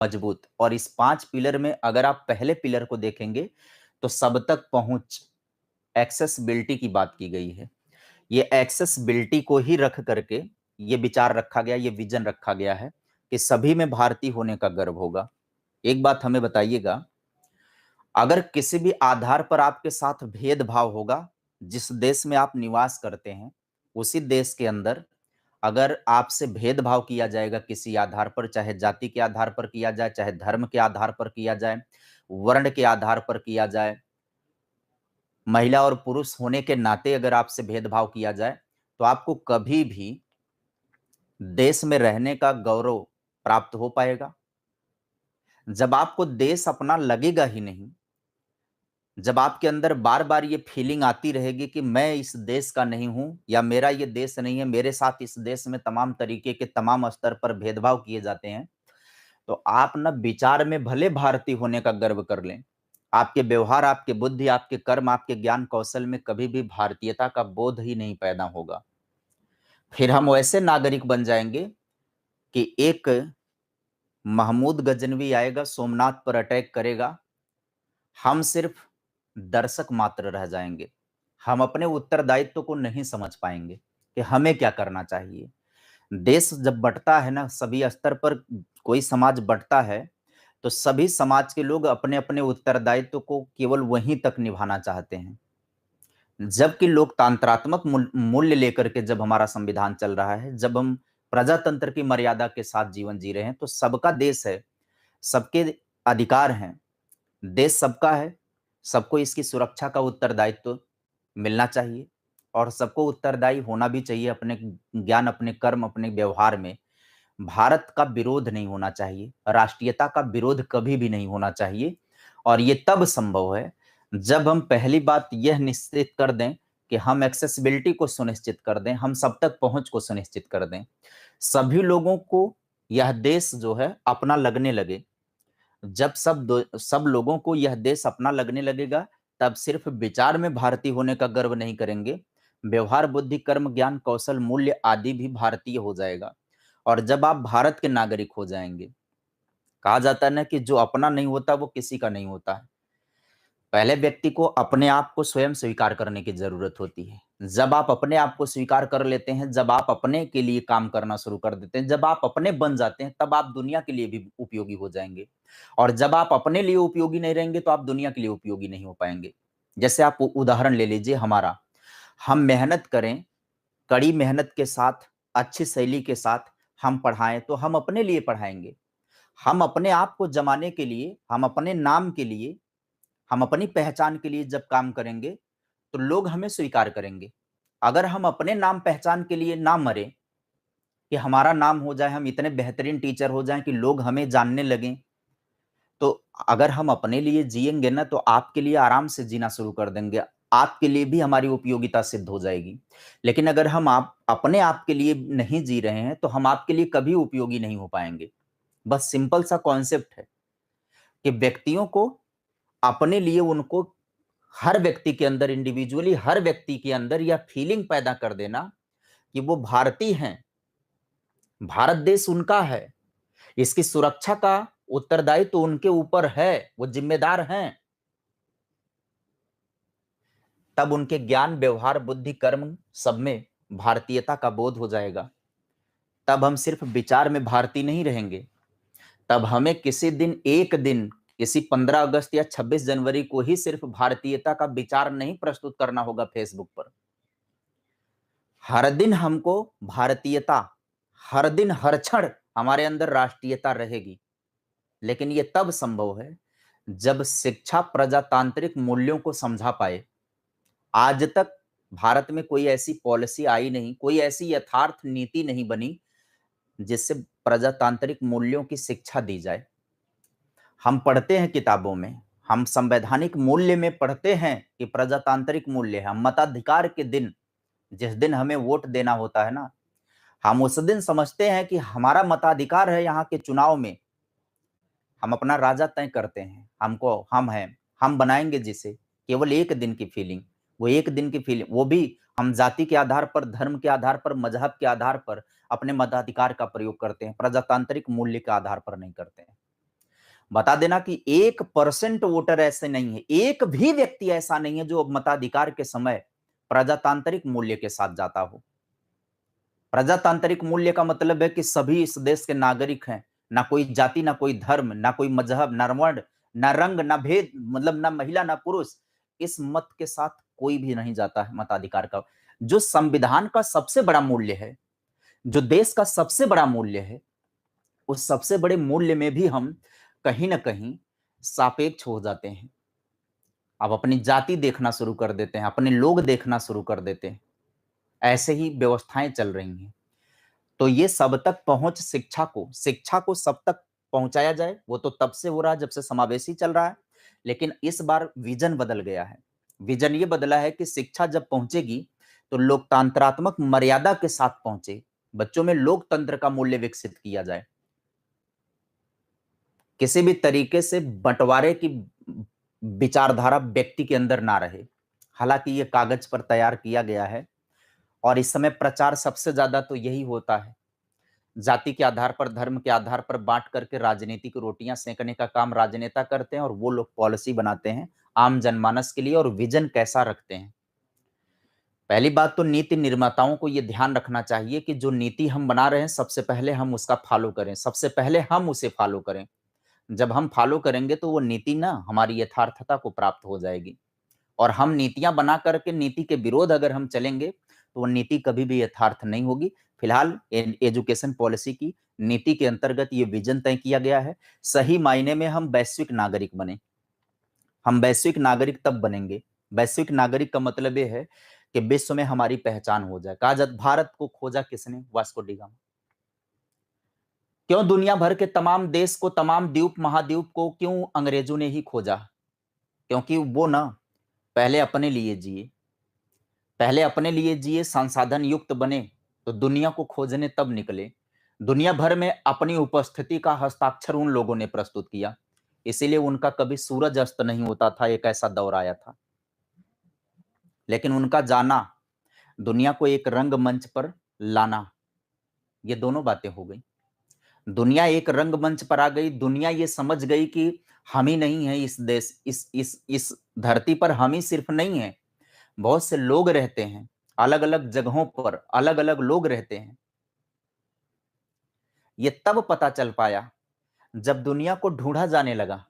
मजबूत। और इस 5 पिलर में अगर आप पहले पिलर को देखेंगे तो सब तक पहुंच, एक्सेसिबिलिटी की बात की गई है। ये एक्सेसिबिलिटी को ही रख करके ये विचार रखा गया, ये विजन रखा गया है कि सभी में भारतीय होने का गर्व होगा। एक बात हमें बताइएगा, अगर किसी भी आधार पर आपके साथ भेदभाव होगा, जिस देश में आप निवास करते हैं उसी देश के अंदर अगर आपसे भेदभाव किया जाएगा किसी आधार पर, चाहे जाति के आधार पर किया जाए, चाहे धर्म के आधार पर किया जाए, वर्ण के आधार पर किया जाए, महिला और पुरुष होने के नाते अगर आपसे भेदभाव किया जाए, तो आपको कभी भी देश में रहने का गौरव प्राप्त हो पाएगा? जब आपको देश अपना लगेगा ही नहीं, जब आपके अंदर बार-बार ये फीलिंग आती रहेगी कि मैं इस देश का नहीं हूँ या मेरा ये देश नहीं है, मेरे साथ इस देश में तमाम तरीके के तमाम स्तर पर भेदभाव किए जाते हैं, तो आप ना विचार में भले भारतीय होने का गर्व कर लें, आपके व्यवहार, आपके बुद्धि, आपके कर्म, आपके ज्ञान कौशल में कभी भी भारतीयता का बोध ही नहीं पैदा होगा। फिर हम वैसे नागरिक बन जाएँगे कि एक महमूद गजनवी आएगा, सोमनाथ पर अटैक करेगा, हम सिर्फ दर्शक मात्र रह जाएँगे। हम अपने उत्तरदायित्व को नहीं समझ पाएँगे कि हमें क्या करना चाहिए। देश जब बँटता है ना, सभी स्तर पर कोई समाज बँटता है, तो सभी समाज के लोग अपने-अपने उत्तरदायित्व को केवल वहीं तक निभाना चाहते हैं। जबकि लोकतांत्रात्मक मूल्य लेकर के जब हमारा संविधान चल रहा है, जब हम प्रजातंत्र की मर्यादा के साथ जीवन जी रहे हैं, तो सबका देश है, सबके अधिकार हैं, देश सबका है, सबको इसकी सुरक्षा का उत्तरदायित्व मिलना चाहिए और सबको उत्तरदायी होना भी चाहिए अपने ज्ञान, अपने कर्म, अपने व्यवहार में। भारत का विरोध नहीं होना चाहिए, राष्ट्रीयता का विरोध कभी भी नहीं होना चाहिए और ये तब संभव है जब हम पहली बात यह निश्चित कर दें कि हम एक्सेसिबिलिटी को सुनिश्चित कर दें, हम सब तक पहुंच को सुनिश्चित कर दें। सभी लोगों को यह देश जो है अपना लगने लगे। जब सब लोगों को यह देश अपना लगने लगेगा, तब सिर्फ विचार में भारतीय होने का गर्व नहीं करेंगे, व्यवहार, बुद्धि, कर्म, ज्ञान, कौशल, मूल्य आदि भी भारतीय हो जाएगा। और जब आप भारत के नागरिक हो जाएँगे, कहा जाता है ना कि जो अपना नहीं होता वो किसी का नहीं होता है। पहले व्यक्ति को अपने आप को स्वयं स्वीकार करने की ज़रूरत होती है। जब आप अपने आप को स्वीकार कर लेते हैं, जब आप अपने के लिए काम करना शुरू कर देते हैं, जब आप अपने बन जाते हैं, तब आप दुनिया के लिए भी उपयोगी हो जाएँगे। और जब आप अपने लिए उपयोगी नहीं रहेंगे, तो आप दुनिया के लिए उपयोगी नहीं हो पाएँगे। जैसे आप उदाहरण ले लीजिए हमारा, हम मेहनत करें, कड़ी मेहनत के साथ, अच्छी शैली के साथ हम पढ़ाएँ, तो हम अपने लिए पढ़ाएँगे। हम अपने आप को जमाने के लिए, हम अपने नाम के लिए, हम अपनी पहचान के लिए जब काम करेंगे, तो लोग हमें स्वीकार करेंगे। अगर हम अपने नाम पहचान के लिए ना मरें, कि हमारा नाम हो जाए, हम इतने बेहतरीन टीचर हो जाएँ कि लोग हमें जानने लगें, तो अगर हम अपने लिए जिएँगे ना, तो आपके लिए आराम से जीना शुरू कर देंगे। आपके लिए भी हमारी उपयोगिता सिद्ध हो जाएगी। लेकिन अगर हम आप अपने आप के लिए नहीं जी रहे हैं, तो हम आपके लिए कभी उपयोगी नहीं हो पाएँगे। बस सिंपल सा कॉन्सेप्ट है कि व्यक्तियों को अपने लिए उनको हर व्यक्ति के अंदर इंडिविजुअली हर व्यक्ति के अंदर यह फीलिंग पैदा कर देना कि वो भारतीय हैं, भारत देश उनका है, इसकी सुरक्षा का उत्तरदायित्व तो उनके ऊपर है, वो जिम्मेदार हैं। तब उनके ज्ञान, व्यवहार, बुद्धि, कर्म सब में भारतीयता का बोध हो जाएगा। तब हम सिर्फ विचार में भारतीय नहीं रहेंगे, तब हमें किसी दिन एक दिन किसी 15 अगस्त या 26 जनवरी को ही सिर्फ भारतीयता का विचार नहीं प्रस्तुत करना होगा फेसबुक पर। हर दिन हमको भारतीयता, हर दिन, हर क्षण हमारे अंदर राष्ट्रीयता रहेगी। लेकिन ये तब संभव है, जब शिक्षा प्रजातांत्रिक मूल्यों को समझा पाए। आज तक भारत में कोई ऐसी पॉलिसी आई नहीं, कोई ऐसी यथार्थ नीति नहीं बनी, जिससे प्रजातांत्रिक मूल्यों की शिक्षा दी जाए। हम पढ़ते हैं किताबों में, हम संवैधानिक मूल्य में पढ़ते हैं कि प्रजातांत्रिक मूल्य है। हम मताधिकार के दिन, जिस दिन हमें वोट देना होता है ना, हम उस दिन समझते हैं कि हमारा मताधिकार है यहाँ के चुनाव में। हम अपना राजा तय करते हैं, हमको हम हैं, हम बनाएँगे जिसे। केवल 1 दिन की फीलिंग, वो 1 दिन की फीलिंग, वो भी हम जाति के आधार पर, धर्म के आधार पर, मज़हब के आधार पर अपने मताधिकार का प्रयोग करते हैं, प्रजातांत्रिक मूल्य के आधार पर नहीं करते हैं। बता देना कि 1% वोटर ऐसे नहीं है, एक भी व्यक्ति ऐसा नहीं है जो मताधिकार के समय प्रजातांत्रिक मूल्य के साथ जाता हो। प्रजातांत्रिक मूल्य का मतलब है कि सभी इस देश के नागरिक हैं, ना कोई जाति, ना कोई धर्म, ना कोई मजहब, ना वर्ण, ना रंग, ना भेद, मतलब ना महिला, ना पुरुष। इस मत के साथ कोई भी नहीं जाता है मताधिकार का। जो संविधान का सबसे बड़ा मूल्य है, जो देश का सबसे बड़ा मूल्य है, उस सबसे बड़े मूल्य में भी हम कहीं ना कहीं सापेक्ष हो जाते हैं। अब अपनी जाति देखना शुरू कर देते हैं, अपने लोग देखना शुरू कर देते हैं। ऐसे ही व्यवस्थाएं चल रही हैं। तो ये सब तक पहुंच शिक्षा को सब तक पहुंचाया जाए, वो तो तब से हो रहा है जब से समावेशी चल रहा है। लेकिन इस बार विजन बदल गया है। विजन ये बदला है कि शिक्षा जब पहुंचेगी तो लोकतांत्रात्मक मर्यादा के साथ पहुंचे, बच्चों में लोकतंत्र का मूल्य विकसित किया जाए, किसी भी तरीके से बंटवारे की विचारधारा व्यक्ति के अंदर ना रहे। हालांकि ये कागज पर तैयार किया गया है और इस समय प्रचार सबसे ज्यादा तो यही होता है, जाति के आधार पर, धर्म के आधार पर बांट करके राजनीतिक रोटियां सेकने का काम राजनेता करते हैं और वो लोग पॉलिसी बनाते हैं आम जनमानस के लिए और विजन कैसा रखते हैं। पहली बात तो नीति निर्माताओं को ये ध्यान रखना चाहिए कि जो नीति हम बना रहे हैं सबसे पहले हम उसका फॉलो करें, सबसे पहले हम उसे फॉलो करें। जब हम फॉलो करेंगे तो वो नीति ना हमारी यथार्थता को प्राप्त हो जाएगी। और हम नीतियां बना करके नीति के विरोध अगर हम चलेंगे तो वो नीति कभी भी यथार्थ नहीं होगी। फिलहाल एजुकेशन पॉलिसी की नीति के अंतर्गत ये विजन तय किया गया है। सही मायने में हम वैश्विक नागरिक बने। हम वैश्विक नागरिक तब बनेंगे, वैश्विक नागरिक का मतलब ये है कि विश्व में हमारी पहचान हो जाए। कहा जाता भारत को खोजा किसने? Vasco D gamma. क्यों दुनिया भर के तमाम देश को, तमाम द्वीप महाद्वीप को क्यों अंग्रेजों ने ही खोजा? क्योंकि वो ना पहले अपने लिए जिए, पहले अपने लिए जिए, संसाधन युक्त बने तो दुनिया को खोजने तब निकले। दुनिया भर में अपनी उपस्थिति का हस्ताक्षर उन लोगों ने प्रस्तुत किया, इसीलिए उनका कभी सूरज अस्त नहीं होता था। एक ऐसा दौर आया था, लेकिन उनका जाना, दुनिया को एक रंगमंच पर लाना, ये दोनों बातें हो गई। दुनिया एक रंगमंच पर आ गई, दुनिया ये समझ गई कि हम ही नहीं है इस देश, इस धरती पर हम ही सिर्फ नहीं है, बहुत से लोग रहते हैं, अलग अलग जगहों पर अलग अलग लोग रहते हैं। ये तब पता चल पाया जब दुनिया को ढूंढा जाने लगा।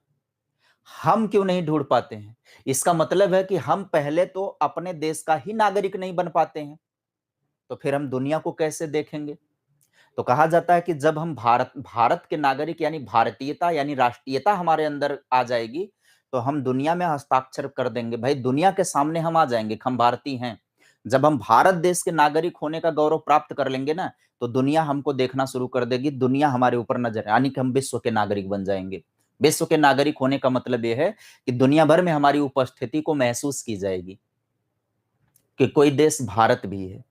हम क्यों नहीं ढूंढ पाते हैं? इसका मतलब है कि हम पहले तो अपने देश का ही नागरिक नहीं बन पाते हैं, तो फिर हम दुनिया को कैसे देखेंगे? तो कहा जाता है कि जब हम भारत के नागरिक यानी भारतीयता यानी राष्ट्रीयता हमारे अंदर आ जाएगी तो हम दुनिया में हस्ताक्षर कर देंगे। भाई दुनिया के सामने हम आ जाएंगे कि हम भारतीय हैं। जब हम भारत देश के नागरिक होने का गौरव प्राप्त कर लेंगे ना, तो दुनिया हमको देखना शुरू कर देगी, दुनिया हमारे ऊपर नजर, यानी कि हम विश्व के नागरिक बन जाएंगे। विश्व के नागरिक होने का मतलब यह है कि दुनिया भर में हमारी उपस्थिति को महसूस की जाएगी कि कोई देश भारत भी है,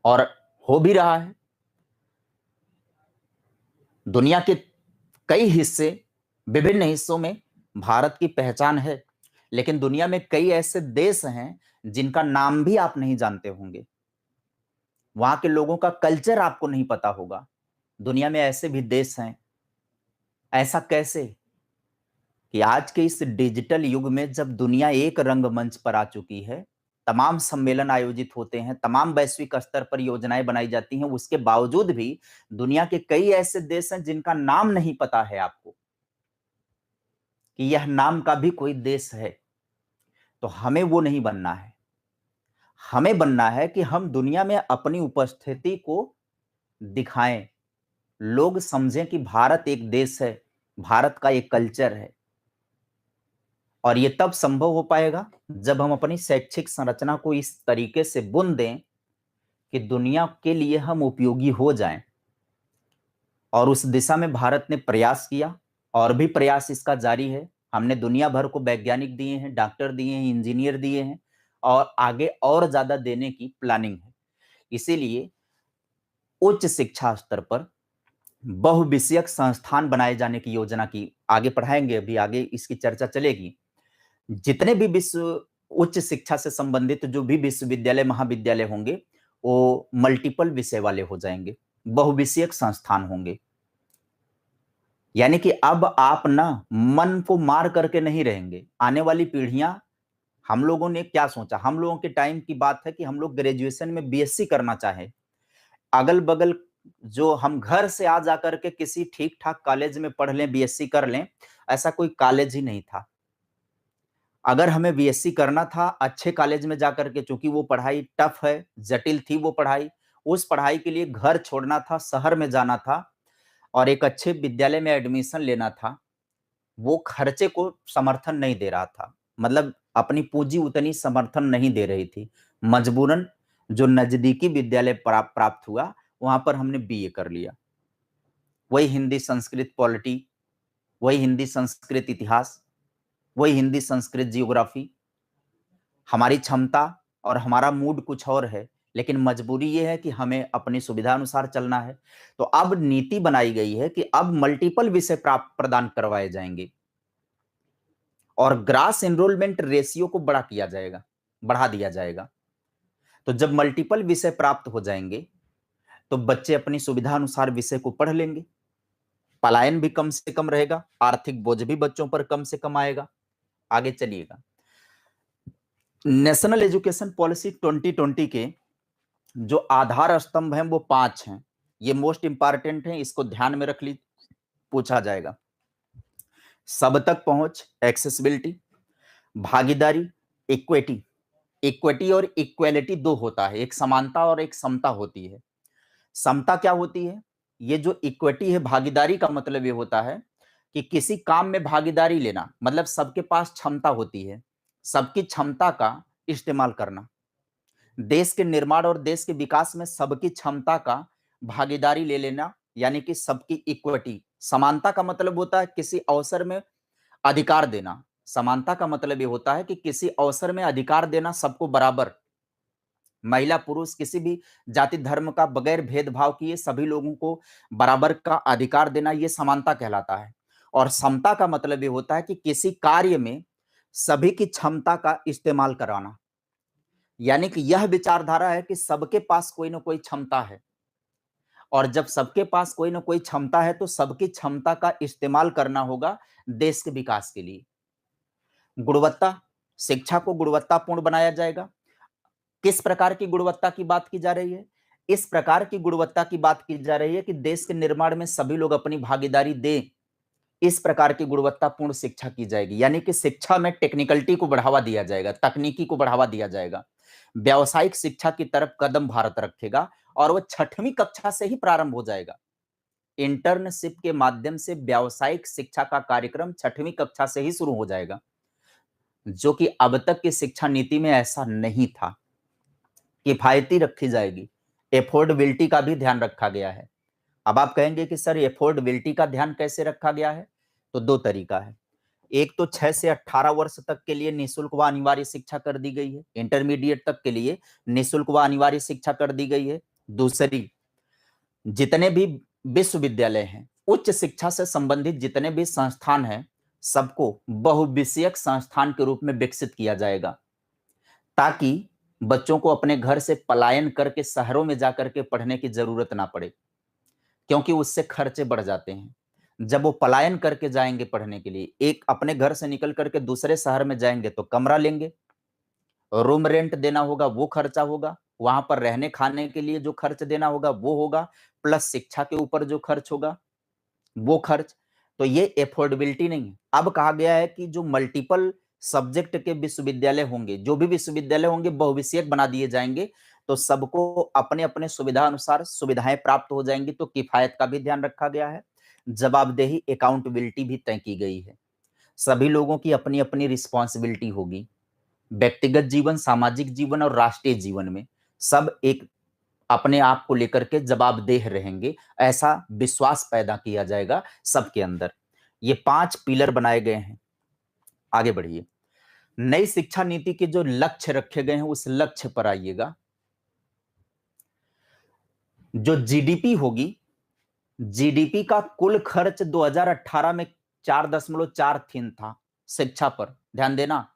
और हो भी रहा है। दुनिया के कई हिस्से, विभिन्न हिस्सों में भारत की पहचान है, लेकिन दुनिया में कई ऐसे देश हैं जिनका नाम भी आप नहीं जानते होंगे, वहां के लोगों का कल्चर आपको नहीं पता होगा। दुनिया में ऐसे भी देश हैं। ऐसा कैसे? कि आज के इस डिजिटल युग में जब दुनिया एक रंगमंच पर आ चुकी है, तमाम सम्मेलन आयोजित होते हैं, तमाम वैश्विक स्तर पर योजनाएं बनाई जाती हैं, उसके बावजूद भी दुनिया के कई ऐसे देश हैं जिनका नाम नहीं पता है आपको कि यह नाम का भी कोई देश है। तो हमें वो नहीं बनना है। हमें बनना है कि हम दुनिया में अपनी उपस्थिति को दिखाएं, लोग समझें कि भारत एक देश है, भारत का एक कल्चर है। और ये तब संभव हो पाएगा जब हम अपनी शैक्षिक संरचना को इस तरीके से बुन दें कि दुनिया के लिए हम उपयोगी हो जाएं। और उस दिशा में भारत ने प्रयास किया और भी प्रयास इसका जारी है। हमने दुनिया भर को वैज्ञानिक दिए हैं, डॉक्टर दिए हैं, इंजीनियर दिए हैं और आगे और ज्यादा देने की प्लानिंग है। इसीलिए उच्च शिक्षा स्तर पर बहुविषयक संस्थान बनाए जाने की योजना की आगे पढ़ाएंगे, अभी आगे इसकी चर्चा चलेगी। जितने भी विश्व उच्च शिक्षा से संबंधित जो भी विश्वविद्यालय महाविद्यालय होंगे वो मल्टीपल विषय वाले हो जाएंगे, बहुविषयक संस्थान होंगे। यानी कि अब आप ना मन को मार करके नहीं रहेंगे। आने वाली पीढ़ियां, हम लोगों ने क्या सोचा, हम लोगों के टाइम की बात है कि हम लोग ग्रेजुएशन में बीएससी करना चाहे, अगल बगल जो हम घर से आ जाकर के किसी ठीक ठाक कॉलेज में पढ़ लें, बीएससी कर लें, ऐसा कोई कॉलेज ही नहीं था। अगर हमें बीएससी करना था अच्छे कॉलेज में जाकर के, चूंकि वो पढ़ाई टफ है, जटिल थी वो पढ़ाई, उस पढ़ाई के लिए घर छोड़ना था, शहर में जाना था और एक अच्छे विद्यालय में एडमिशन लेना था। वो खर्चे को समर्थन नहीं दे रहा था, मतलब अपनी पूंजी उतनी समर्थन नहीं दे रही थी। मजबूरन जो नजदीकी विद्यालय प्राप्त हुआ, वहां पर हमने बीए कर लिया। वही हिंदी संस्कृत पॉलिटी, वही हिंदी संस्कृत इतिहास, वही हिंदी संस्कृत जियोग्राफी। हमारी क्षमता और हमारा मूड कुछ और है, लेकिन मजबूरी ये है कि हमें अपनी सुविधा अनुसार चलना है। तो अब नीति बनाई गई है कि अब मल्टीपल विषय प्राप्त प्रदान करवाए जाएंगे और ग्रास एनरोलमेंट रेशियो को बढ़ा दिया जाएगा। तो जब मल्टीपल विषय प्राप्त हो जाएंगे तो बच्चे अपनी सुविधा अनुसार विषय को पढ़ लेंगे, पलायन भी कम से कम रहेगा, आर्थिक बोझ भी बच्चों पर कम से कम आएगा। आगे चलिएगा। नेशनल एजुकेशन पॉलिसी 2020 के जो आधार स्तंभ हैं वो 5 हैं। ये मोस्ट इंपॉर्टेंट है, इसको ध्यान में रख ली, पूछा जाएगा। सब तक पहुंच, एक्सेसिबिलिटी, भागीदारी, इक्विटी। इक्विटी और इक्वेलिटी दो होता है, एक समानता और एक समता होती है। समता क्या होती है? ये जो इक्विटी है, भागीदारी का मतलब ये होता है कि किसी काम में भागीदारी लेना, मतलब सबके पास क्षमता होती है, सबकी क्षमता का इस्तेमाल करना। देश के निर्माण और देश के विकास में सबकी क्षमता का भागीदारी ले लेना, यानी कि सबकी इक्विटी। समानता का मतलब होता है किसी अवसर में अधिकार देना। समानता का मतलब ये होता है कि किसी अवसर में अधिकार देना सबको बराबर, महिला पुरुष किसी भी जाति धर्म का बगैर भेदभाव किए सभी लोगों को बराबर का अधिकार देना, ये समानता कहलाता है। और समता का मतलब ये होता है कि किसी कार्य में सभी की क्षमता का इस्तेमाल कराना, यानी कि यह विचारधारा है कि सबके पास कोई ना कोई क्षमता है और जब सबके पास कोई ना कोई क्षमता है तो सबकी क्षमता का इस्तेमाल करना होगा देश के विकास के लिए। गुणवत्ता, शिक्षा को गुणवत्तापूर्ण बनाया जाएगा। किस प्रकार की गुणवत्ता की बात की जा रही है? इस प्रकार की गुणवत्ता की बात की जा रही है कि देश के निर्माण में सभी लोग अपनी भागीदारी दें। इस प्रकार की गुणवत्तापूर्ण शिक्षा की जाएगी, यानी कि शिक्षा में टेक्निकलिटी को बढ़ावा दिया जाएगा, तकनीकी को बढ़ावा दिया जाएगा। व्यावसायिक शिक्षा की तरफ कदम भारत रखेगा और वो 6वीं कक्षा से ही प्रारंभ हो जाएगा। इंटर्नशिप के माध्यम से व्यावसायिक शिक्षा का कार्यक्रम 6वीं कक्षा से ही शुरू हो जाएगा, जो कि अब तक की शिक्षा नीति में ऐसा नहीं था। किफायती रखी जाएगी, एफोर्डेबिलिटी का भी ध्यान रखा गया है। अब आप कहेंगे कि सर एफोर्डेबिलिटी का ध्यान कैसे रखा गया है? तो दो तरीका है। एक तो 6 से 18 वर्ष तक के लिए निःशुल्क व अनिवार्य शिक्षा कर दी गई है, इंटरमीडिएट तक के लिए निःशुल्क व अनिवार्य शिक्षा कर दी गई है। दूसरी, जितने भी विश्वविद्यालय हैं, उच्च शिक्षा से संबंधित जितने भी संस्थान हैं, सबको बहुविषयक संस्थान के रूप में विकसित किया जाएगा, ताकि बच्चों को अपने घर से पलायन करके शहरों में जाकर के पढ़ने की जरूरत ना पड़े, क्योंकि उससे खर्चे बढ़ जाते हैं। जब वो पलायन करके जाएंगे पढ़ने के लिए, एक अपने घर से निकल करके दूसरे शहर में जाएंगे तो कमरा लेंगे, रूम रेंट देना होगा, वो खर्चा होगा, वहां पर रहने खाने के लिए जो खर्च देना होगा वो होगा, प्लस शिक्षा के ऊपर जो खर्च होगा वो खर्च। तो ये एफोर्डेबिलिटी नहीं है। अब कहा गया है कि जो मल्टीपल सब्जेक्ट के विश्वविद्यालय होंगे, जो भी विश्वविद्यालय होंगे बहुविषयक बना दिए जाएंगे, तो सबको अपने अपने सुविधा अनुसार सुविधाएं प्राप्त हो जाएंगी। तो किफायत का भी ध्यान रखा गया है, जवाबदेही अकाउंटेबिलिटी भी तय की गई है। सभी लोगों की अपनी अपनी रिस्पॉन्सिबिलिटी होगी, व्यक्तिगत जीवन, सामाजिक जीवन और राष्ट्रीय जीवन में सब एक अपने आप को लेकर के जवाबदेह रहेंगे, ऐसा विश्वास पैदा किया जाएगा सबके अंदर। ये 5 पिलर बनाए गए हैं। आगे बढ़िए। नई शिक्षा नीति के जो लक्ष्य रखे गए हैं उस लक्ष्य पर आइएगा। जो जीडीपी होगी, जीडीपी का कुल खर्च 2018 में 4.4 था शिक्षा पर। ध्यान देना,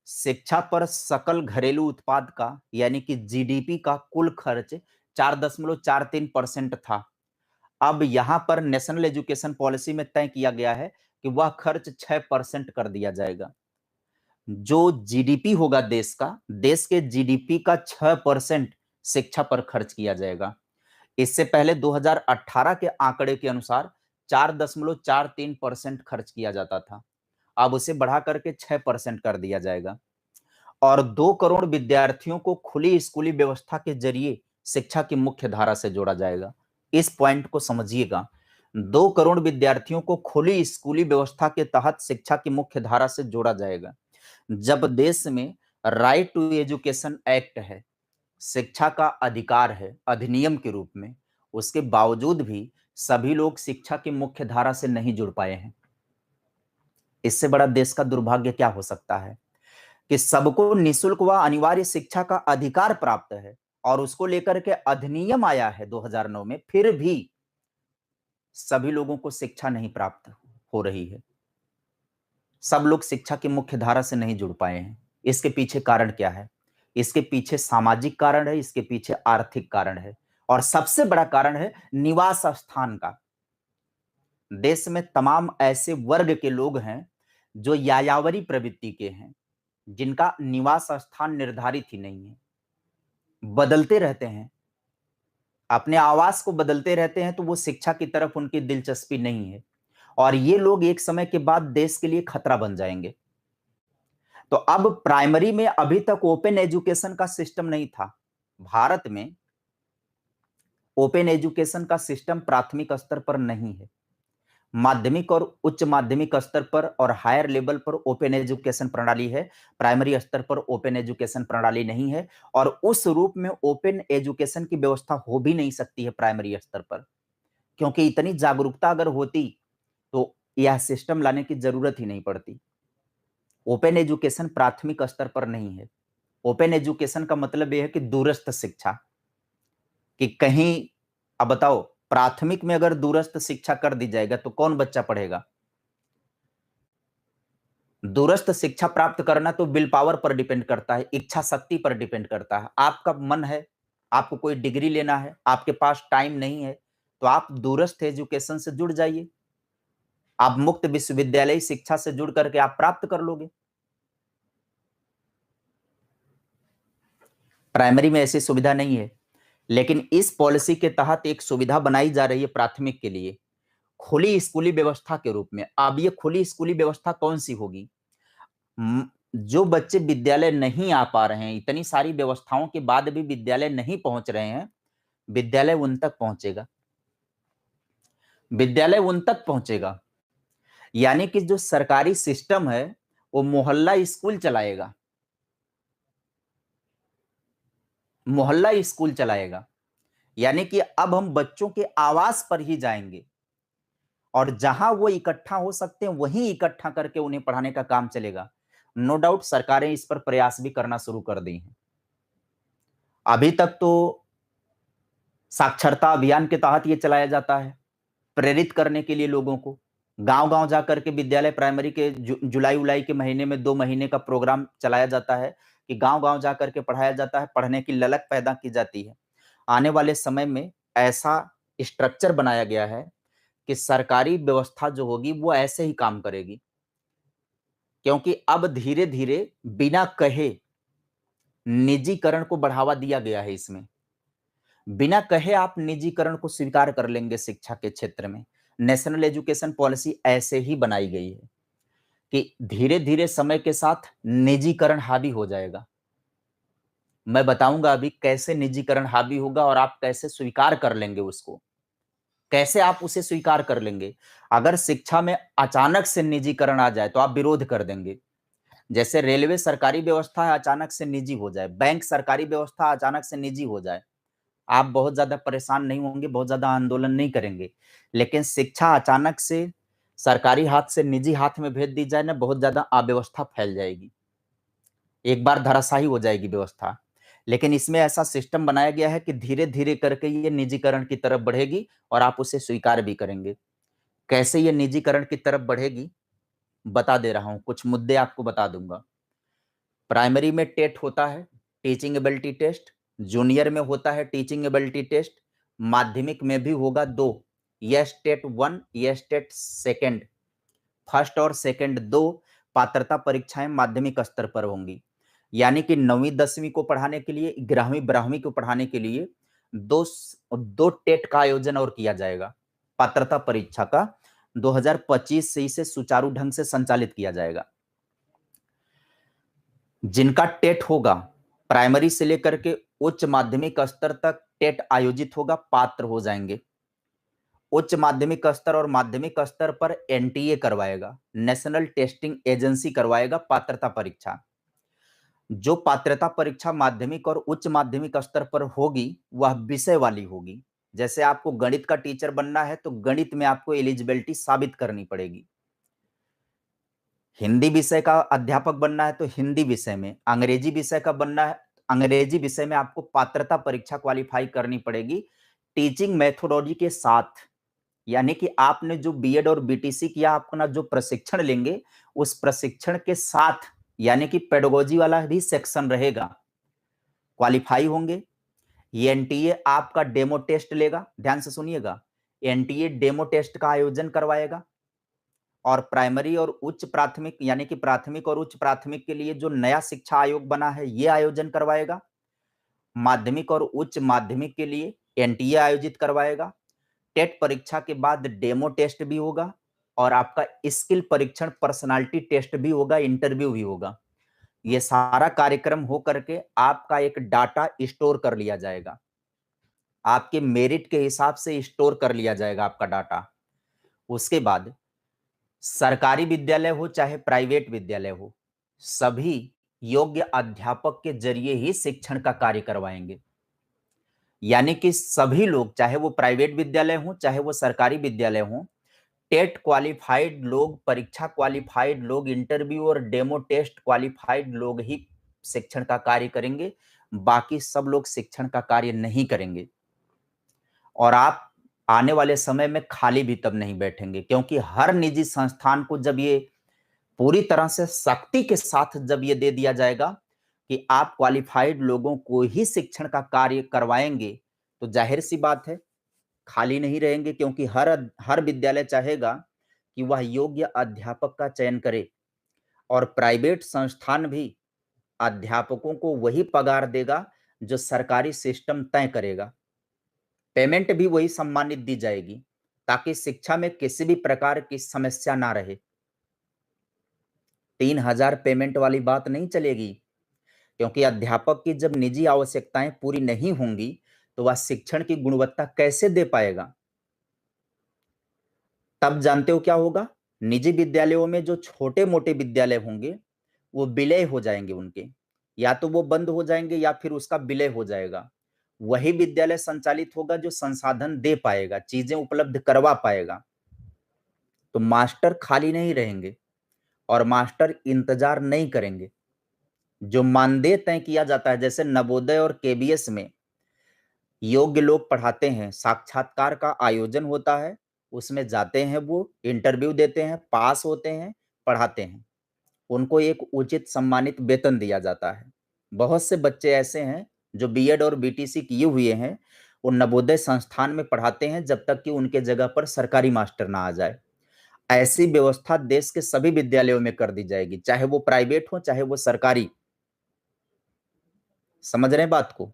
शिक्षा पर सकल घरेलू उत्पाद का यानी कि जीडीपी का कुल खर्च 4.43% था। अब यहां पर नेशनल एजुकेशन पॉलिसी में तय किया गया है कि वह खर्च 6% कर दिया जाएगा। जो जीडीपी होगा देश का, देश के जीडीपी का 6% शिक्षा पर खर्च किया जाएगा। इससे पहले 2018 के आंकड़े के अनुसार 4.43% खर्च किया जाता था। अब उसे बढ़ा करके 6% कर दिया जाएगा और 2 करोड़ विद्यार्थियों को खुली स्कूली व्यवस्था के जरिए शिक्षा की मुख्य धारा से जोड़ा जाएगा। इस पॉइंट को समझिएगा। 2 करोड़ विद्यार्थियों को खुली स्कूली व्यवस्था के तहत शिक्षा की मुख्य धारा से जोड़ा जाएगा। जब देश में राइट टू एजुकेशन एक्ट है, शिक्षा का अधिकार है अधिनियम के रूप में, उसके बावजूद भी सभी लोग शिक्षा की मुख्य धारा से नहीं जुड़ पाए हैं। इससे बड़ा देश का दुर्भाग्य क्या हो सकता है कि सबको निःशुल्क व अनिवार्य शिक्षा का अधिकार प्राप्त है और उसको लेकर के अधिनियम आया है 2009 में, फिर भी सभी लोगों को शिक्षा नहीं प्राप्त हो रही है। सब लोग शिक्षा की मुख्य धारा से नहीं जुड़ पाए हैं। इसके पीछे कारण क्या है? इसके पीछे सामाजिक कारण है, इसके पीछे आर्थिक कारण है और सबसे बड़ा कारण है निवास स्थान का। देश में तमाम ऐसे वर्ग के लोग हैं जो यायावरी प्रवृत्ति के हैं, जिनका निवास स्थान निर्धारित ही नहीं है, बदलते रहते हैं, अपने आवास को बदलते रहते हैं, तो वो शिक्षा की तरफ उनकी दिलचस्पी नहीं है और ये लोग एक समय के बाद देश के लिए खतरा बन जाएंगे। तो अब प्राइमरी में अभी तक ओपन एजुकेशन का सिस्टम नहीं था। भारत में ओपन एजुकेशन का सिस्टम प्राथमिक स्तर पर नहीं है। माध्यमिक और उच्च माध्यमिक स्तर पर और हायर लेवल पर ओपन एजुकेशन प्रणाली है। प्राइमरी स्तर पर ओपन एजुकेशन प्रणाली नहीं है और उस रूप में ओपन एजुकेशन की व्यवस्था हो भी नहीं सकती है प्राइमरी स्तर पर, क्योंकि इतनी जागरूकता अगर होती तो यह सिस्टम लाने की जरूरत ही नहीं पड़ती। ओपन एजुकेशन प्राथमिक स्तर पर नहीं है। ओपन एजुकेशन का मतलब यह है कि दूरस्थ शिक्षा, कि कहीं, अब बताओ, प्राथमिक में अगर दूरस्थ शिक्षा कर दी जाएगा तो कौन बच्चा पढ़ेगा? दूरस्थ शिक्षा प्राप्त करना तो विल पावर पर डिपेंड करता है, इच्छा शक्ति पर डिपेंड करता है। आपका मन है, आपको कोई डिग्री लेना है, आपके पास टाइम नहीं है, तो आप दूरस्थ एजुकेशन से जुड़ जाइए। आप मुक्त विश्वविद्यालय शिक्षा से जुड़ करके आप प्राप्त कर लोगे। प्राइमरी में ऐसी सुविधा नहीं है, लेकिन इस पॉलिसी के तहत एक सुविधा बनाई जा रही है प्राथमिक के लिए, खुली स्कूली व्यवस्था के रूप में। अब ये खुली स्कूली व्यवस्था कौन सी होगी? जो बच्चे विद्यालय नहीं आ पा रहे हैं, इतनी सारी व्यवस्थाओं के बाद भी विद्यालय नहीं पहुंच रहे हैं, विद्यालय उन तक पहुंचेगा। विद्यालय उन तक पहुंचेगा, यानी कि जो सरकारी सिस्टम है वो मोहल्ला स्कूल चलाएगा, मोहल्ला स्कूल चलाएगा। यानी कि अब हम बच्चों के आवास पर ही जाएंगे और जहां वो इकट्ठा हो सकते हैं वहीं इकट्ठा करके उन्हें पढ़ाने का काम चलेगा। नो डाउट सरकारें इस पर प्रयास भी करना शुरू कर दी हैं। अभी तक तो साक्षरता अभियान के तहत ये चलाया जाता है, प्रेरित करने के लिए लोगों को गांव-गांव जाकर के विद्यालय प्राइमरी के जुलाई-उलाई के महीने में 2 महीने का प्रोग्राम चलाया जाता है कि गांव-गांव जाकर के पढ़ाया जाता है, पढ़ने की ललक पैदा की जाती है। आने वाले समय में ऐसा स्ट्रक्चर बनाया गया है कि सरकारी व्यवस्था जो होगी वो ऐसे ही काम करेगी, क्योंकि अब धीरे-धीरे बिना कहे निजीकरण को बढ़ावा दिया गया है इसमें। बिना कहे आप निजीकरण को स्वीकार कर लेंगे शिक्षा के क्षेत्र में। नेशनल एजुकेशन पॉलिसी ऐसे ही बनाई गई है कि धीरे-धीरे समय के साथ निजीकरण हावी हो जाएगा। मैं बताऊंगा अभी कैसे निजीकरण हावी होगा और आप कैसे स्वीकार कर लेंगे उसको। कैसे आप उसे स्वीकार कर लेंगे? अगर शिक्षा में अचानक से निजीकरण आ जाए तो आप विरोध कर देंगे। जैसे रेलवे सरकारी व्यवस्था है, अचानक से निजी हो जाए, बैंक सरकारी व्यवस्था अचानक से निजी हो जाए, आप बहुत ज़्यादा परेशान नहीं होंगे, बहुत ज़्यादा आंदोलन नहीं करेंगे। लेकिन शिक्षा अचानक से सरकारी हाथ से निजी हाथ में भेज दी जाए ना, बहुत ज़्यादा अव्यवस्था फैल जाएगी। एक बार धराशायी हो जाएगी व्यवस्था। लेकिन इसमें ऐसा सिस्टम बनाया गया है कि धीरे-धीरे करके ये निजीकरण की तरफ बढ़ेगी और आप उसे स्वीकार भी करेंगे। कैसे ये निजीकरण की तरफ बढ़ेगी, बता दे रहा हूँ, कुछ मुद्दे आपको बता दूँगा। प्राइमरी में टेट होता है, टीचिंग एबिलिटी टेस्ट, जूनियर में होता है टीचिंग एबिलिटी टेस्ट, माध्यमिक में भी होगा 2, यह स्टेट 1, यह स्टेट सेकंड, फर्स्ट और सेकंड 2 पात्रता परीक्षाएं माध्यमिक स्तर पर होंगी। यानी कि 9वीं 10वीं को पढ़ाने के लिए, 11वीं 12वीं को पढ़ाने के लिए दो टेट का आयोजन और किया जाएगा। पात्रता परीक्षा का 2025 से इसे सुचारू ढंग से संचालित किया जाएगा। जिनका टेट होगा, प्राइमरी से लेकर के उच्च माध्यमिक स्तर तक टेट आयोजित होगा, पात्र हो जाएंगे। उच्च माध्यमिक स्तर और माध्यमिक स्तर पर एनटीए करवाएगा, नेशनल टेस्टिंग एजेंसी करवाएगा पात्रता परीक्षा। जो पात्रता परीक्षा माध्यमिक और उच्च माध्यमिक स्तर पर होगी वह विषय वाली होगी। जैसे आपको गणित का टीचर बनना है तो गणित में आपको एलिजिबिलिटी साबित करनी पड़ेगी। हिंदी विषय का अध्यापक बनना है तो हिंदी विषय में, अंग्रेजी विषय का बनना है, अंग्रेजी विषय में आपको पात्रता परीक्षा क्वालिफाई करनी पड़ेगी टीचिंग मेथोडोलॉजी के साथ। यानी कि आपने जो बीएड और बीटीसी किया, अपना जो प्रशिक्षण लेंगे उस प्रशिक्षण के साथ, यानी कि पेडागोजी वाला भी सेक्शन रहेगा, क्वालिफाई होंगे। एनटीए आपका डेमो टेस्ट लेगा, ध्यान से सुनिएगा, एनटीए डेमो टेस्ट का आयोजन करवाएगा। और प्राइमरी और उच्च प्राथमिक, यानी कि प्राथमिक और उच्च प्राथमिक के लिए जो नया शिक्षा आयोग बना है ये आयोजन करवाएगा। माध्यमिक और उच्च माध्यमिक के लिए एनटीए आयोजित करवाएगा। टेट परीक्षा के बाद डेमो टेस्ट भी होगा और आपका स्किल परीक्षण, पर्सनालिटी टेस्ट भी होगा, इंटरव्यू भी होगा। ये सारा कार्यक्रम हो करके आपका एक डाटा स्टोर कर लिया जाएगा, आपके मेरिट के हिसाब से स्टोर कर लिया जाएगा आपका डाटा। उसके बाद सरकारी विद्यालय हो चाहे प्राइवेट विद्यालय हो, सभी योग्य अध्यापक के जरिए ही शिक्षण का कार्य करवाएंगे। यानी कि सभी लोग, चाहे वो प्राइवेट विद्यालय हो चाहे वो सरकारी विद्यालय हो, टेट क्वालिफाइड लोग, परीक्षा क्वालिफाइड लोग, इंटरव्यू और डेमो टेस्ट क्वालिफाइड लोग ही शिक्षण का कार्य करेंगे, बाकी सब लोग शिक्षण का कार्य नहीं करेंगे। और आप आने वाले समय में खाली भी तब नहीं बैठेंगे, क्योंकि हर निजी संस्थान को जब ये पूरी तरह से सख्ती के साथ जब ये दे दिया जाएगा कि आप क्वालिफाइड लोगों को ही शिक्षण का कार्य करवाएंगे, तो जाहिर सी बात है खाली नहीं रहेंगे, क्योंकि हर विद्यालय चाहेगा कि वह योग्य अध्यापक का चयन करे। और प्राइवेट संस्थान भी अध्यापकों को वही पगार देगा जो सरकारी सिस्टम तय करेगा, पेमेंट भी वही सम्मानित दी जाएगी, ताकि शिक्षा में किसी भी प्रकार की समस्या ना रहे। 3000 पेमेंट वाली बात नहीं चलेगी, क्योंकि अध्यापक की जब निजी आवश्यकताएं पूरी नहीं होंगी तो वह शिक्षण की गुणवत्ता कैसे दे पाएगा। तब जानते हो क्या होगा, निजी विद्यालयों में जो छोटे मोटे विद्यालय होंगे वो विलय हो जाएंगे उनके, या तो वो बंद हो जाएंगे या फिर उसका विलय हो जाएगा। वही विद्यालय संचालित होगा जो संसाधन दे पाएगा, चीजें उपलब्ध करवा पाएगा। तो मास्टर खाली नहीं रहेंगे और मास्टर इंतजार नहीं करेंगे। जो मानदेय तय किया जाता है, जैसे नवोदय और केबीएस में योग्य लोग पढ़ाते हैं, साक्षात्कार का आयोजन होता है, उसमें जाते हैं, वो इंटरव्यू देते हैं, पास होते हैं, पढ़ाते हैं, उनको एक उचित सम्मानित वेतन दिया जाता है। बहुत से बच्चे ऐसे हैं जो बीएड और बीटीसी किए हुए हैं, वो नवोदय संस्थान में पढ़ाते हैं जब तक कि उनके जगह पर सरकारी मास्टर ना आ जाए। ऐसी व्यवस्था देश के सभी विद्यालयों में कर दी जाएगी, चाहे वो प्राइवेट हो चाहे वो सरकारी। समझ रहे हैं बात को?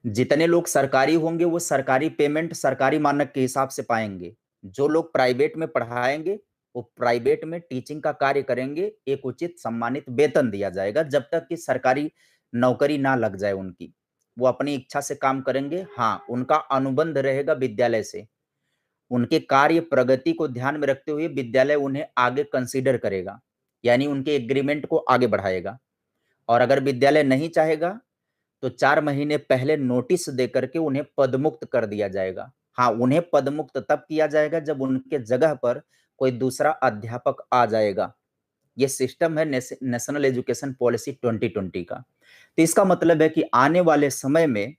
जितने लोग सरकारी होंगे वो सरकारी पेमेंट सरकारी मानक के हिसाब से पाएंगे। जो लोग प्राइवेट में पढ़ाएंगे वो प्राइवेट में टीचिंग का कार्य करेंगे, एक उचित सम्मानित वेतन दिया जाएगा जब तक कि सरकारी नौकरी ना लग जाए उनकी। वो अपनी इच्छा से काम करेंगे। हाँ, उनका अनुबंध रहेगा विद्यालय से। उनके कार्य प्रगति को ध्यान में रखते हुए विद्यालय उन्हें आगे कंसीडर करेगा, यानी उनके एग्रीमेंट को आगे बढ़ाएगा। और अगर विद्यालय नहीं चाहेगा तो 4 महीने पहले नोटिस देकर के उन्हें पदमुक्त कर दिया जाएगा। हाँ, उन्हें पदमुक्त तब किया जाएगा जब उनके जगह पर कोई दूसरा अध्यापक आ जाएगा। ये सिस्टम है नेशनल एजुकेशन पॉलिसी 2020 का। तो इसका मतलब है कि आने वाले समय में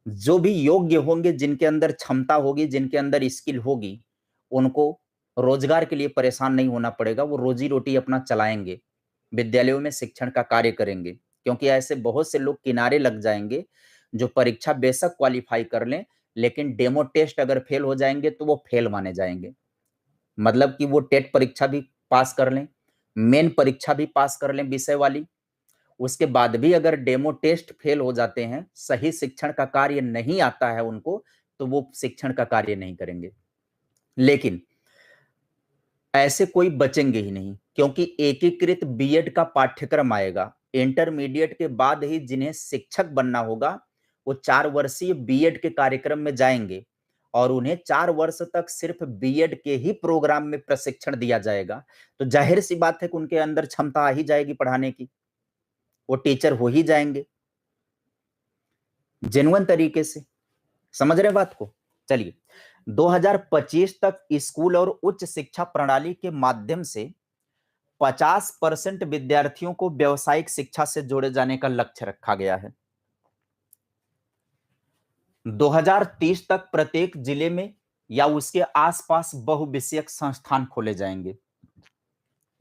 जो भी योग्य होंगे, जिनके अंदर क्षमता होगी, जिनके अंदर स्किल होगी, उनको रोजगार के लिए परेशान नहीं होना पड़ेगा। वो रोजी रोटी अपना चलाएंगे, विद्यालयों में शिक्षण का कार्य करेंगे। क्योंकि ऐसे बहुत से लोग किनारे लग जाएंगे जो परीक्षा बेशक क्वालिफाई कर लें, लेकिन डेमो टेस्ट अगर फेल हो जाएंगे तो वो फेल माने जाएंगे। मतलब कि वो टेट परीक्षा भी पास कर लें, मेन परीक्षा भी पास कर लें विषय वाली, उसके बाद भी अगर डेमो टेस्ट फेल हो जाते हैं, सही शिक्षण का कार्य नहीं आता है उनको, तो वो शिक्षण का कार्य नहीं करेंगे। लेकिन ऐसे कोई बचेंगे ही नहीं, क्योंकि एकीकृत बीएड का पाठ्यक्रम आएगा। इंटरमीडिएट के बाद ही जिन्हें शिक्षक बनना होगा, वो 4 वर्षीय बीएड के कार्यक्रम में जाएंगे और उन्हें 4 वर्ष तक सिर्फ बीएड के ही प्रोग्राम में प्रशिक्षण दिया जाएगा। तो जाहिर सी बात है कि उनके अंदर क्षमता आ ही जाएगी पढ़ाने की, वो टीचर हो ही जाएंगे जेन्युइन तरीके से। समझ रहे बात को? चलिए, 2025 तक स्कूल और उच्च शिक्षा प्रणाली के माध्यम से 50% विद्यार्थियों को व्यावसायिक शिक्षा से जोड़े जाने का लक्ष्य रखा गया है। 2030 तक प्रत्येक जिले में या उसके आसपास बहुविषयक संस्थान खोले जाएंगे।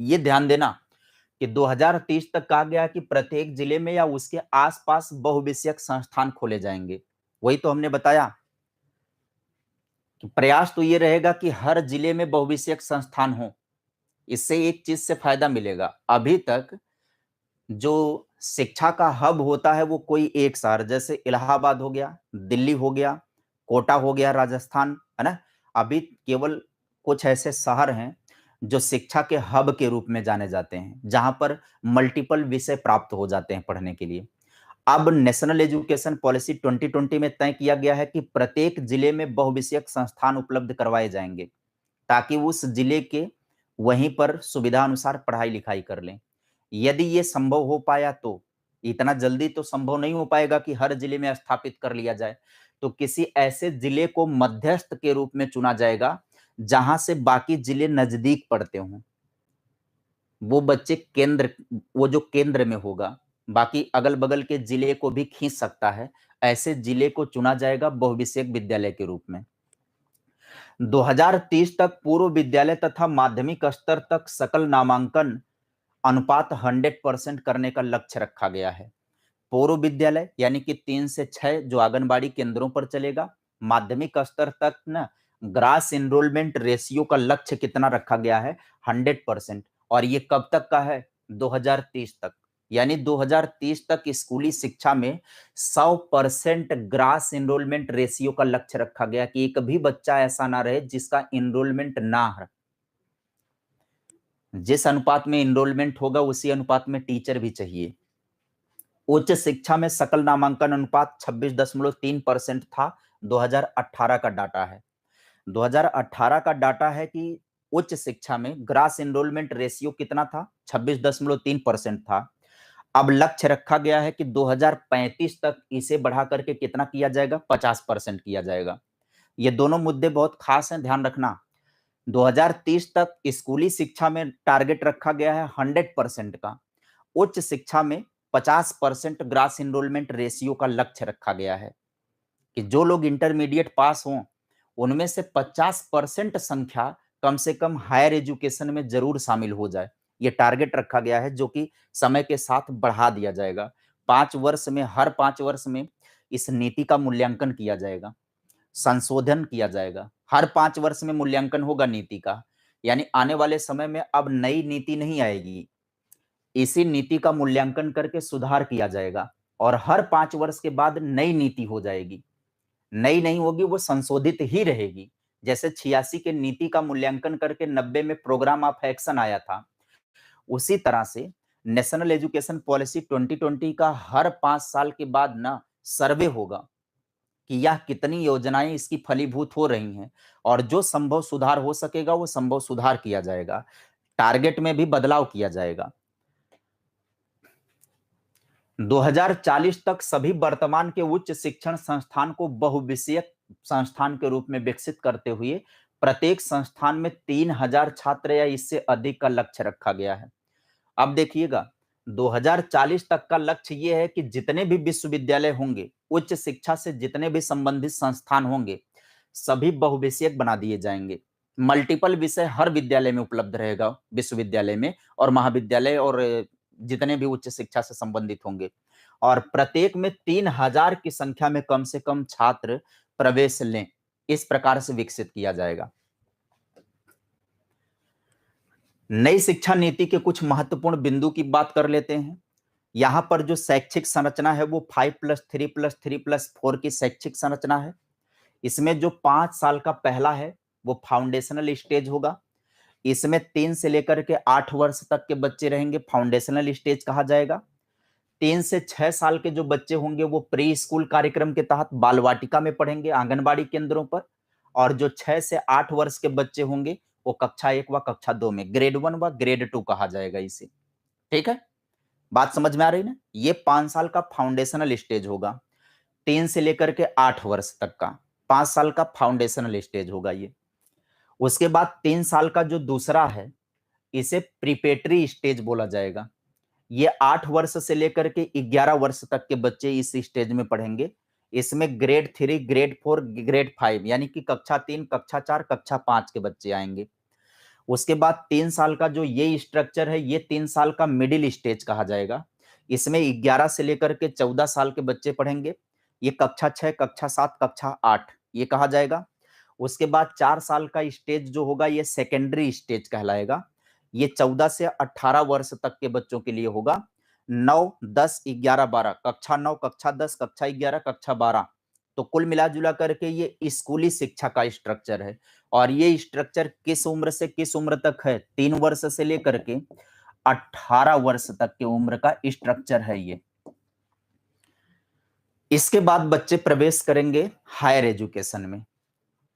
ये ध्यान देना कि 2030 तक कहा गया कि प्रत्येक जिले में या उसके आसपास बहुविषयक संस्थान खोले जाएंगे। वही तो हमने बताया कि प्रयास तो ये रहेगा कि हर जिले में बहुविषयक संस्थान हो। इससे एक चीज से फायदा मिलेगा, अभी तक जो शिक्षा का हब होता है वो कोई एक शहर, जैसे इलाहाबाद हो गया, दिल्ली हो गया, कोटा हो गया राजस्थान, है ना। अभी केवल कुछ ऐसे शहर हैं जो शिक्षा के हब के रूप में जाने जाते हैं, जहां पर मल्टीपल विषय प्राप्त हो जाते हैं पढ़ने के लिए। अब नेशनल एजुकेशन पॉलिसी 2020 में तय किया गया है कि प्रत्येक जिले में बहुविषयक संस्थान उपलब्ध करवाए जाएंगे, ताकि उस जिले के वहीं पर सुविधा अनुसार पढ़ाई लिखाई कर लें। यदि ये संभव हो पाया तो, इतना जल्दी तो संभव नहीं हो पाएगा कि हर जिले में स्थापित कर लिया जाए, तो किसी ऐसे जिले को मध्यस्थ के रूप में चुना जाएगा जहां से बाकी जिले नजदीक पड़ते हों। वो बच्चे केंद्र, वो जो केंद्र में होगा, बाकी अगल बगल के जिले को भी खींच सकता है, ऐसे जिले को चुना जाएगा बहुविषयक विद्यालय के रूप में। 2030 तक पूर्व विद्यालय तथा माध्यमिक स्तर तक सकल नामांकन अनुपात 100% करने का लक्ष्य रखा गया है। पूर्व विद्यालय यानी कि 3 से 6 जो आंगनबाड़ी केंद्रों पर चलेगा, माध्यमिक स्तर तक ना ग्रास एनरोलमेंट रेशियो का लक्ष्य कितना रखा गया है? 100%। और ये कब तक का है? 2030 तक। यानी 2030 तक स्कूली शिक्षा में 100% ग्रास एनरोलमेंट रेशियो का लक्ष्य रखा गया कि एक भी बच्चा ऐसा ना रहे जिसका एनरोलमेंट ना हो। जिस अनुपात में एनरोलमेंट होगा उसी अनुपात में टीचर भी चाहिए। उच्च शिक्षा में सकल नामांकन अनुपात 26.3% था, 2018 का डाटा है। 2018 का डाटा है कि उच्च शिक्षा में ग्रास एनरोलमेंट रेशियो कितना था? 26.3% था। अब लक्ष्य रखा गया है कि 2035 तक इसे बढ़ा करके कितना किया जाएगा? 50% किया जाएगा। ये दोनों मुद्दे बहुत खास हैं, ध्यान रखना। 2030 तक स्कूली शिक्षा में टारगेट रखा गया है 100% का, उच्च शिक्षा में 50% ग्रास एनरोलमेंट रेशियो का लक्ष्य रखा गया है कि जो लोग इंटरमीडिएट पास हों उनमें से 50% संख्या कम से कम हायर एजुकेशन में जरूर शामिल हो जाए। ये टारगेट रखा गया है, जो कि समय के साथ बढ़ा दिया जाएगा। 5 वर्ष में, हर 5 वर्ष में इस नीति का मूल्यांकन किया जाएगा, संशोधन किया जाएगा। हर 5 वर्ष में मूल्यांकन होगा नीति का, यानी आने वाले समय में अब नई नीति नहीं आएगी, इसी नीति का मूल्यांकन करके सुधार किया जाएगा और हर 5 वर्ष के बाद नई नीति हो जाएगी। नई नहीं होगी, वो संशोधित ही रहेगी। जैसे 86 के नीति का मूल्यांकन करके 90 में प्रोग्राम ऑफ एक्शन आया था, उसी तरह से नेशनल एजुकेशन पॉलिसी 2020 का हर 5 साल के बाद ना सर्वे होगा कि यह कितनी योजनाएं इसकी फलीभूत हो रही हैं, और जो संभव सुधार हो सकेगा वो संभव सुधार किया जाएगा, टारगेट में भी बदलाव किया जाएगा। 2040 तक सभी वर्तमान के उच्च शिक्षण संस्थान को बहुविषयक संस्थान के रूप में विकसित करते हुए प्रत्येक संस्थान में 3000 छात्र या इससे अधिक का लक्ष्य रखा गया है। अब देखिएगा, 2040 तक का लक्ष्य यह है कि जितने भी विश्वविद्यालय होंगे, उच्च शिक्षा से जितने भी संबंधित संस्थान होंगे, सभी बहुविषयक बना दिए जाएंगे। मल्टीपल विषय हर विद्यालय में उपलब्ध रहेगा, विश्वविद्यालय में और महाविद्यालय और जितने भी उच्च शिक्षा से संबंधित होंगे। और प्रत्येक में 3000 की संख्या में कम से कम छात्र प्रवेश लें, इस प्रकार से विकसित किया जाएगा। नई शिक्षा नीति के कुछ महत्वपूर्ण बिंदु की बात कर लेते हैं। यहां पर जो शैक्षिक संरचना है वो 5+3+3+4 की शैक्षिक संरचना है। इसमें जो 5 साल का पहला है वो फाउंडेशनल स्टेज होगा। इसमें 3 से लेकर के 8 वर्ष तक के बच्चे रहेंगे, फाउंडेशनल स्टेज कहा जाएगा। 3 से 6 साल के जो बच्चे होंगे वो प्री स्कूल कार्यक्रम के तहत बाल वाटिका में पढ़ेंगे, आंगनबाड़ी केंद्रों पर। और जो 6 से 8 वर्ष के बच्चे होंगे वो कक्षा 1 व कक्षा 2 में, ग्रेड 1 व ग्रेड 2 कहा जाएगा इसे। ठीक है, बात समझ में आ रही ना? ये 5 साल का फाउंडेशनल स्टेज होगा, 3 से लेकर के 8 वर्ष तक का 5 साल का फाउंडेशनल स्टेज होगा ये। उसके बाद 3 साल का जो दूसरा है इसे प्रिपेटरी स्टेज बोला जाएगा। ये 8 वर्ष से लेकर के 11 वर्ष तक के बच्चे इस स्टेज में पढ़ेंगे। इसमें ग्रेड 3, ग्रेड 4, ग्रेड 5 यानी कि कक्षा 3, कक्षा 4, कक्षा 5 के बच्चे आएंगे। उसके बाद 3 साल का जो ये स्ट्रक्चर है, ये 3 साल का मिडिल स्टेज कहा जाएगा। इसमें 11 से लेकर के 14 साल के बच्चे पढ़ेंगे। ये कक्षा 6, कक्षा 7, कक्षा 8 ये कहा जाएगा। उसके बाद 4 साल का स्टेज जो होगा ये सेकेंडरी स्टेज कहलाएगा। ये 14 से 18 वर्ष तक के बच्चों के लिए होगा। 9, 10, 11, 12 कक्षा 9, कक्षा 10, कक्षा 11, कक्षा 12 तो कुल मिला जुला करके ये स्कूली शिक्षा का स्ट्रक्चर है। और ये स्ट्रक्चर किस उम्र से किस उम्र तक है? 3 वर्ष से लेकर के 18 वर्ष तक की उम्र का स्ट्रक्चर है ये। इसके बाद बच्चे प्रवेश करेंगे हायर एजुकेशन में।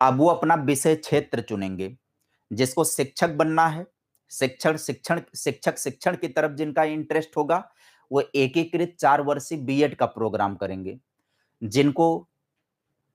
अब वो अपना विषय क्षेत्र चुनेंगे। जिसको शिक्षक बनना है, शिक्षण की तरफ जिनका इंटरेस्ट होगा वो एकीकृत 4 वर्षीय बीएड का प्रोग्राम करेंगे। जिनको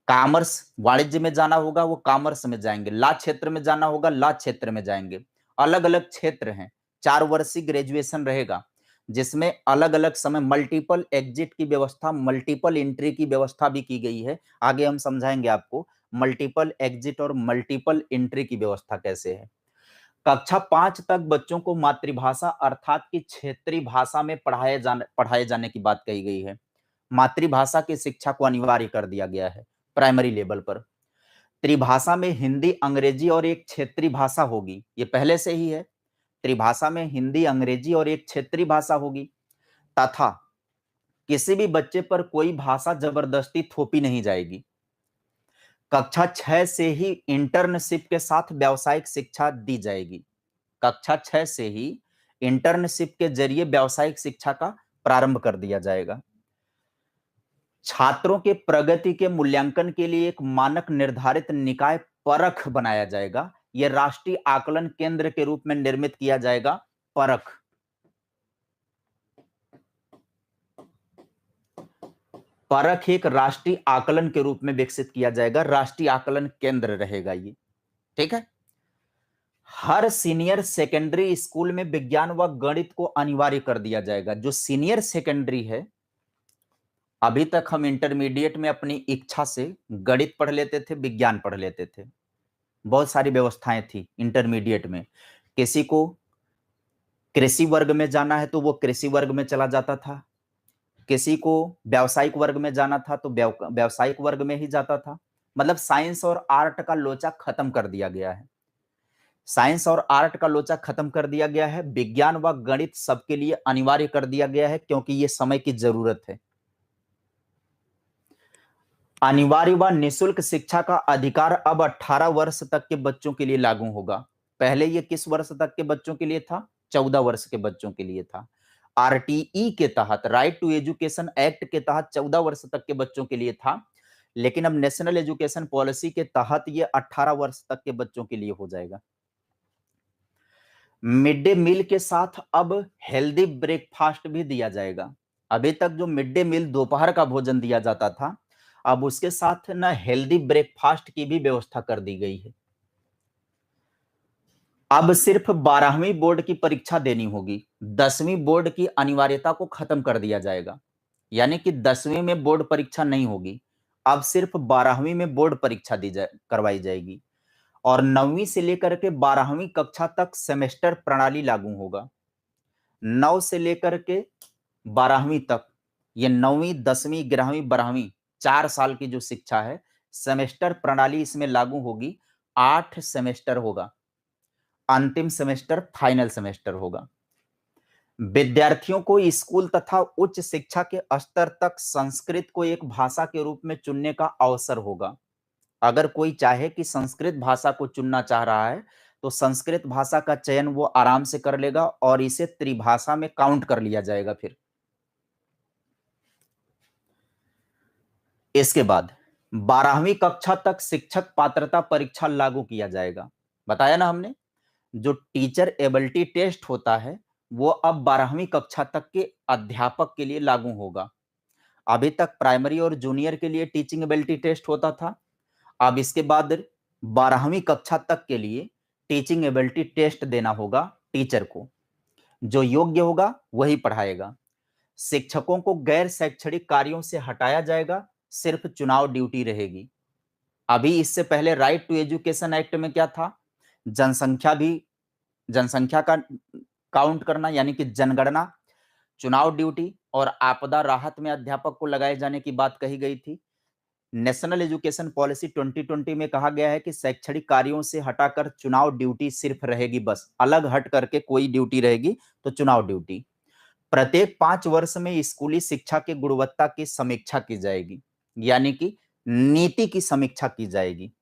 कॉमर्स वाणिज्य में जाना होगा वो कॉमर्स में जाएंगे, लॉ क्षेत्र में जाना होगा लॉ क्षेत्र में जाएंगे। अलग अलग क्षेत्र हैं, 4 वर्षीय ग्रेजुएशन रहेगा जिसमें अलग अलग समय मल्टीपल एग्जिट की व्यवस्था, मल्टीपल एंट्री की व्यवस्था भी की गई है। आगे हम समझाएंगे आपको मल्टीपल एग्जिट और मल्टीपल एंट्री की व्यवस्था कैसे है। कक्षा 5 तक बच्चों को मातृभाषा अर्थात की क्षेत्रीय भाषा में पढ़ाए जाने की बात कही गई है। मातृभाषा की शिक्षा को अनिवार्य कर दिया गया है प्राइमरी लेवल पर। त्रिभाषा में हिंदी, अंग्रेजी और एक क्षेत्रीय भाषा होगी, ये पहले से ही है। त्रिभाषा में हिंदी, अंग्रेजी और एक क्षेत्रीय भाषा होगी तथा किसी भी बच्चे पर कोई भाषा जबरदस्ती थोपी नहीं जाएगी। कक्षा 6 से ही इंटर्नशिप के साथ व्यावसायिक शिक्षा दी जाएगी। कक्षा 6 से ही इंटर्नशिप के जरिए व्यावसायिक शिक्षा का प्रारंभ कर दिया जाएगा। छात्रों के प्रगति के मूल्यांकन के लिए एक मानक निर्धारित निकाय परख बनाया जाएगा। यह राष्ट्रीय आकलन केंद्र के रूप में निर्मित किया जाएगा। परख, परख एक राष्ट्रीय आकलन के रूप में विकसित किया जाएगा, राष्ट्रीय आकलन केंद्र रहेगा ये। ठीक है, हर सीनियर सेकेंडरी स्कूल में विज्ञान व गणित को अनिवार्य कर दिया जाएगा। जो सीनियर सेकेंडरी है, अभी तक हम इंटरमीडिएट में अपनी इच्छा से गणित पढ़ लेते थे, विज्ञान पढ़ लेते थे, बहुत सारी व्यवस्थाएं थी इंटरमीडिएट में। किसी को कृषि वर्ग में जाना है तो वो कृषि वर्ग में चला जाता था, किसी को व्यावसायिक वर्ग में जाना था तो व्यावसायिक वर्ग में ही जाता था। मतलब साइंस और आर्ट का लोचा खत्म कर दिया गया है। साइंस और आर्ट का लोचा खत्म कर दिया गया है। विज्ञान व गणित सबके लिए अनिवार्य कर दिया गया है क्योंकि ये समय की जरूरत है। अनिवार्य व निःशुल्क शिक्षा का अधिकार अब 18 वर्ष तक के बच्चों के लिए लागू होगा। पहले ये किस वर्ष तक के बच्चों के लिए था? 14 वर्ष के बच्चों के लिए था। आरटीई के तहत, राइट टू एजुकेशन एक्ट के तहत 14 वर्ष तक के बच्चों के लिए था, लेकिन अब नेशनल एजुकेशन पॉलिसी के तहत ये 18 वर्ष तक के बच्चों के लिए हो जाएगा। मिड डे मील के साथ अब हेल्दी ब्रेकफास्ट भी दिया जाएगा। अभी तक जो मिड डे मील दोपहर का भोजन दिया जाता था, अब उसके साथ ना हेल्दी ब्रेकफास्ट की भी व्यवस्था कर दी गई है। अब सिर्फ 12वीं बोर्ड की परीक्षा देनी होगी, 10वीं बोर्ड की अनिवार्यता को खत्म कर दिया जाएगा। यानी कि 10वीं में बोर्ड परीक्षा नहीं होगी, अब सिर्फ 12वीं में बोर्ड परीक्षा करवाई जाएगी। और 9वीं से लेकर के 12वीं कक्षा तक सेमेस्टर प्रणाली लागू होगा। 9 से लेकर के 12वीं तक, ये 9वीं, 10वीं, 11वीं, 12वीं 4 साल की जो शिक्षा है, सेमेस्टर प्रणाली इसमें लागू होगी, 8 सेमेस्टर होगा, अंतिम सेमेस्टर फाइनल सेमेस्टर होगा। विद्यार्थियों को स्कूल तथा उच्च शिक्षा के स्तर तक संस्कृत को एक भाषा के रूप में चुनने का अवसर होगा। अगर कोई चाहे कि संस्कृत भाषा को चुनना चाह रहा है, तो संस्कृत भाषा का चयन वो आराम से कर लेगा और इसे त्रिभाषा में काउंट कर लिया जाएगा फिर। इसके बाद 12वीं कक्षा तक शिक्षक पात्रता परीक्षा लागू किया जाएगा। बताया ना हमने, जो टीचर एबिलिटी टेस्ट होता है, वो अब 12वीं कक्षा तक के अध्यापक के लिए लागू होगा। अभी तक प्राइमरी और जूनियर के लिए टीचिंग एबिलिटी टेस्ट होता था। अब इसके बाद 12वीं कक्षा तक के लिए टीचिंग एबिलिटी टेस्ट देना होगा टीचर को। जो योग्य होगा वही पढ़ाएगा। शिक्षकों को गैर शैक्षणिक कार्यों से हटाया जाएगा, सिर्फ चुनाव ड्यूटी रहेगी। अभी इससे पहले राइट टू एजुकेशन एक्ट में क्या था? जनसंख्या का काउंट करना यानी कि जनगणना, चुनाव ड्यूटी और आपदा राहत में अध्यापक को लगाए जाने की बात कही गई थी। नेशनल एजुकेशन पॉलिसी 2020 में कहा गया है कि शैक्षणिक कार्यों से हटाकर चुनाव ड्यूटी सिर्फ रहेगी, बस अलग हट करके कोई ड्यूटी रहेगी तो चुनाव ड्यूटी। प्रत्येक 5 वर्ष में स्कूली शिक्षा की गुणवत्ता की समीक्षा की जाएगी, यानी कि नीति की समीक्षा की जाएगी।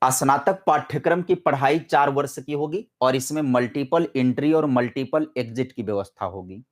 स्नातक पाठ्यक्रम की पढ़ाई 4 वर्ष की होगी और इसमें मल्टीपल एंट्री और मल्टीपल एग्जिट की व्यवस्था होगी।